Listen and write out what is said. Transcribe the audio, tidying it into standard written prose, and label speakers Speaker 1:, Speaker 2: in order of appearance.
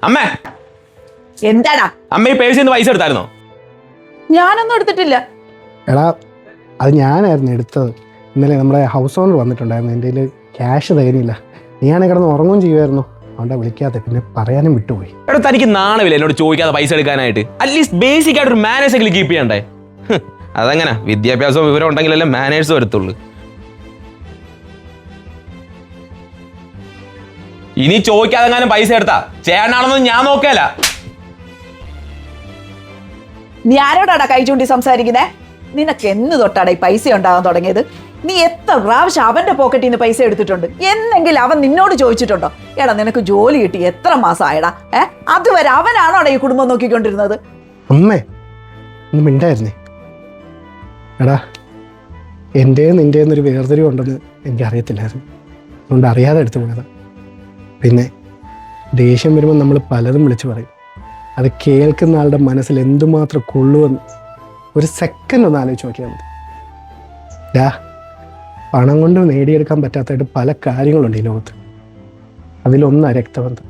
Speaker 1: അമ്മേ,
Speaker 2: എന്താടാ?
Speaker 1: അമ്മ ഈ പേഴ്സിൽ നിന്ന് പൈസ എടുത്തായിരുന്നോ?
Speaker 2: ഞാനൊന്നും എടുത്തിട്ടില്ല.
Speaker 3: എടാ, അത് ഞാനായിരുന്നു എടുത്തത്. ഇന്നലെ നമ്മുടെ ഹൗസ് ഓണർ വന്നിട്ടുണ്ടായിരുന്നു. എൻ്റെ കയ്യിൽ ക്യാഷ് തികഞ്ഞില്ല. നീയാണെങ്കിൽ കിടന്ന് ഉറങ്ങുകയും ചെയ്യുമായിരുന്നു. അതുകൊണ്ടാണ് വിളിക്കാതെ, പിന്നെ പറയാനും വിട്ടുപോയി.
Speaker 1: എടാ, തനിക്ക് നാണമില്ല എന്നോട് ചോദിക്കാതെ പൈസ എടുക്കാനായിട്ട്? അറ്റ്ലീസ്റ്റ് ബേസിക് ആയിട്ട് ഒരു മാനേഴ്സ് എങ്കിലും കീപ്പ് ചെയ്യണ്ടേ? അതങ്ങനെ വിദ്യാഭ്യാസവും വിവരം ഉണ്ടെങ്കിലല്ലേ മാനേഴ്സ് വരത്തുള്ളൂ. ഇനി ചോദിക്കാതെങ്ങാനും പൈസ എടുത്താ ചേട്ടനാണെന്ന് ഞാൻ നോക്കല.
Speaker 2: നീ ആരോടാടാ കൈ ചൂണ്ടി സംസാരിക്കുന്നേ? നിനക്ക് എന്ന് തൊട്ടാടാ ഈ പൈസ ഉണ്ടാകാൻ തുടങ്ങിയത്? നീ എത്ര പ്രാവശ്യം അവന്റെ പോക്കറ്റിൽ നിന്ന് പൈസ എടുത്തിട്ടുണ്ട്? എന്നെങ്കിലും അവൻ നിന്നോട് ചോദിച്ചിട്ടുണ്ടോ? എടാ, നിനക്ക് ജോലി കിട്ടി എത്ര മാസമായടാ? അതുവരെ അവനാണോടാ ഈ കുടുംബം നോക്കിക്കൊണ്ടിരുന്നത്?
Speaker 3: അമ്മേ, ഒന്ന് മിണ്ടായിരുന്നേ. എടാ, എൻ്റെയും നിൻ്റെയെന്നൊരു വേർതിരിവുണ്ടെന്ന് എനിക്കറിയത്തില്ലായിരുന്നു. അതുകൊണ്ട് അറിയാതെ എടുത്തു പോയതാ. പിന്നെ ദേഷ്യം വരുമ്പോൾ നമ്മൾ പലതും വിളിച്ചു പറയും. അത് കേൾക്കുന്ന ആളുടെ മനസ്സിൽ എന്തുമാത്രം കൊള്ളുമെന്ന് ഒരു സെക്കൻഡ് ഒന്ന് ആലോചിച്ച് നോക്കിയാൽ മതി. പണം കൊണ്ട് നേടിയെടുക്കാൻ പറ്റാത്തതായിട്ട് പല കാര്യങ്ങളുണ്ട് ഈ ലോകത്ത്. അതിലൊന്നാണ് രക്തബന്ധം.